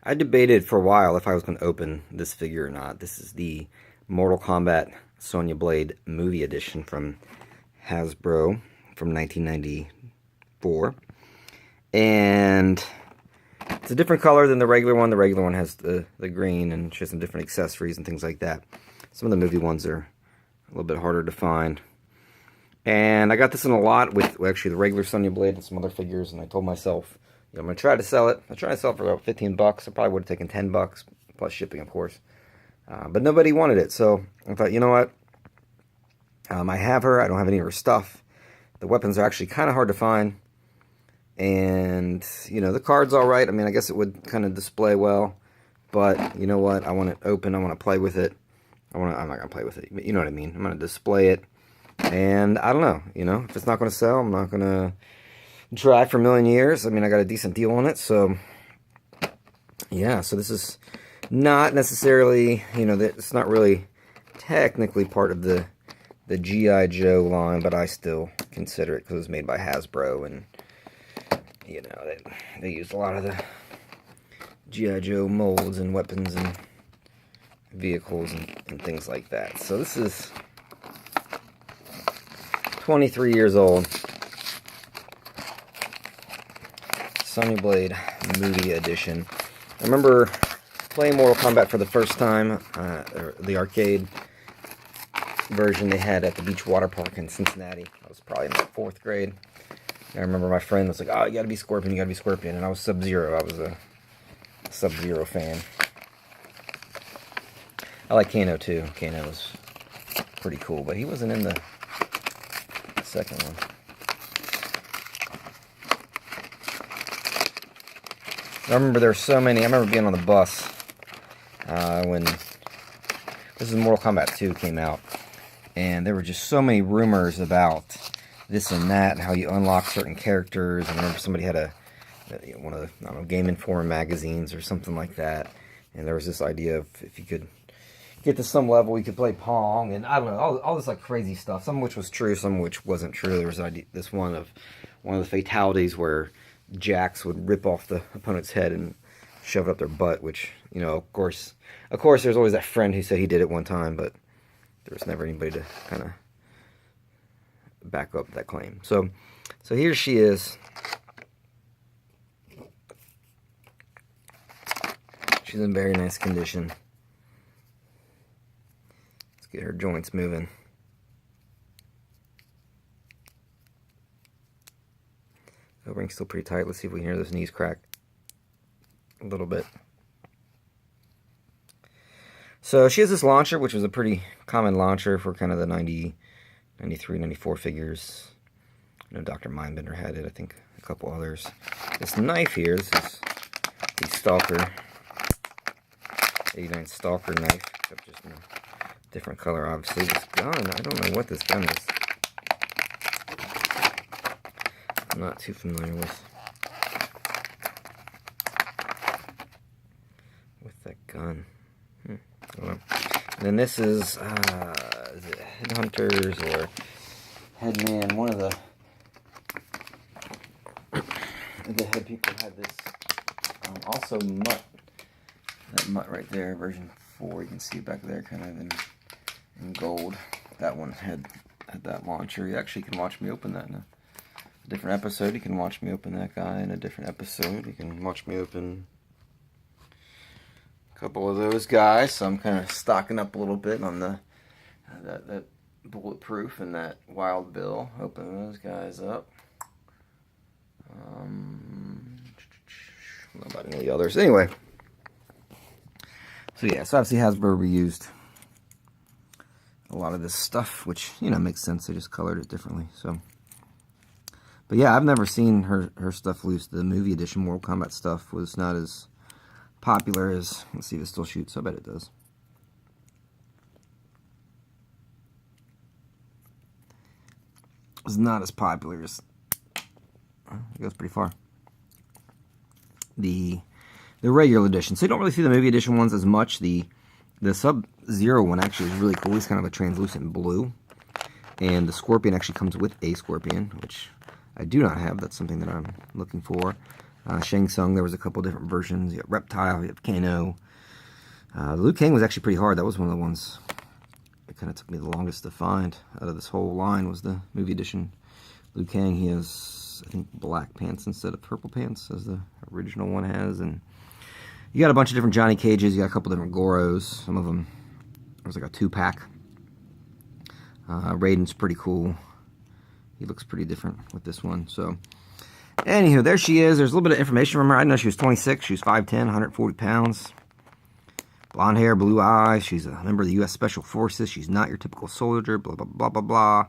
I debated for a while if I was going to open this figure or not. This is the Mortal Kombat Sonya Blade movie edition from Hasbro from 1994. And it's a different color than the regular one. The regular one has the green and she has some different accessories and things like that. Some of the movie ones are a little bit harder to find. And I got this in a lot with actually the regular Sonya Blade and some other figures, and I told myself, you know, I'm going to try to sell it. I tried to sell it for about 15 bucks. I probably would have taken 10 bucks, plus shipping, of course. But nobody wanted it, so I thought, you know what? I have her. I don't have any of her stuff. The weapons are actually kind of hard to find. And, you know, the card's all right. I mean, I guess it would kind of display well. But, you know what? I want it open. I want to play with it. I'm not going to play with it. But you know what I mean. I'm going to display it. And I don't know, you know, if it's not going to sell, I'm not going to try for a million years. I mean, I got a decent deal on it, so yeah, so this is not necessarily, you know, it's not really technically part of the G.I. Joe line, but I still consider it because it was made by Hasbro, and, you know, they used a lot of the G.I. Joe molds and weapons and vehicles and things like that. So this is 23 years old. Sonya Blade movie edition. I remember playing Mortal Kombat for the first time, the arcade version they had at the Beach Water Park in Cincinnati. I was probably in the 4th grade. And I remember my friend was like, oh, you gotta be Scorpion, you gotta be Scorpion. And I was Sub-Zero. I was a Sub-Zero fan. I like Kano too. Kano was pretty cool, but he wasn't in the second one. I remember there were so many. I remember being on the bus when this is Mortal Kombat 2 came out, and there were just so many rumors about this and that, and how you unlock certain characters. I remember somebody had one of the, I don't know, Game Informer magazines or something like that, and there was this idea of if you could get to some level, you could play Pong, and I don't know, all this like crazy stuff, some of which was true, some of which wasn't true. There was this one of the fatalities where Jax would rip off the opponent's head and shove it up their butt, which, you know, of course, there's always that friend who said he did it one time, but there was never anybody to kind of back up that claim. So here she is. She's in very nice condition. Get her joints moving. The ring's still pretty tight. Let's see if we can hear those knees crack a little bit. So she has this launcher, which was a pretty common launcher for kind of the 90, 93, 94 figures. I know Dr. Mindbender had it. I think a couple others. This knife here, this is the Stalker 89 Stalker knife, except just in a different color, obviously. This gun, I don't know what this gun is. I'm not too familiar with that gun. I don't know. And then this is it Headhunters or Headman? One of the head people had this. Also Mutt. That Mutt right there, version 4. You can see it back there, kind of in gold. That one had that launcher. You actually can watch me open that in a different episode. You can watch me open that guy in a different episode. You can watch me open a couple of those guys. So I'm kind of stocking up a little bit on the that Bulletproof and that Wild Bill. Open those guys up. I don't know about any of the others. Anyway. So yeah, so obviously Hasbro reused a lot of this stuff, which, you know, makes sense. They just colored it differently. So, but yeah, I've never seen her stuff loose. The movie edition Mortal Kombat stuff was not as popular as, let's see if it still shoots. I bet it does. It's not as popular as, it goes pretty far. The regular edition. So you don't really see the movie edition ones as much. The Sub-Zero one actually is really cool. He's kind of a translucent blue. And the Scorpion actually comes with a Scorpion, which I do not have. That's something that I'm looking for. Shang Tsung, there was a couple different versions. You have Reptile, you have Kano. Liu Kang was actually pretty hard. That was one of the ones that kind of took me the longest to find out of this whole line, was the movie edition. Liu Kang, he has, I think, black pants instead of purple pants, as the original one has. And you got a bunch of different Johnny Cages. You got a couple different Goros. Some of them, there's like a 2-pack. Raiden's pretty cool. He looks pretty different with this one. So, anywho, there she is. There's a little bit of information from her. I know she was 26. She was 5'10", 140 pounds. Blonde hair, blue eyes. She's a member of the U.S. Special Forces. She's not your typical soldier. Blah, blah, blah, blah,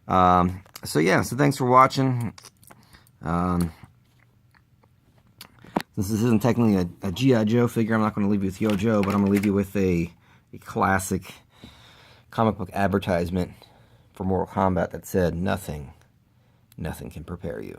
blah. So, yeah. So, thanks for watching. Since this isn't technically a G.I. Joe figure, I'm not going to leave you with Yo Joe, but I'm going to leave you with a classic comic book advertisement for Mortal Kombat that said, nothing can prepare you.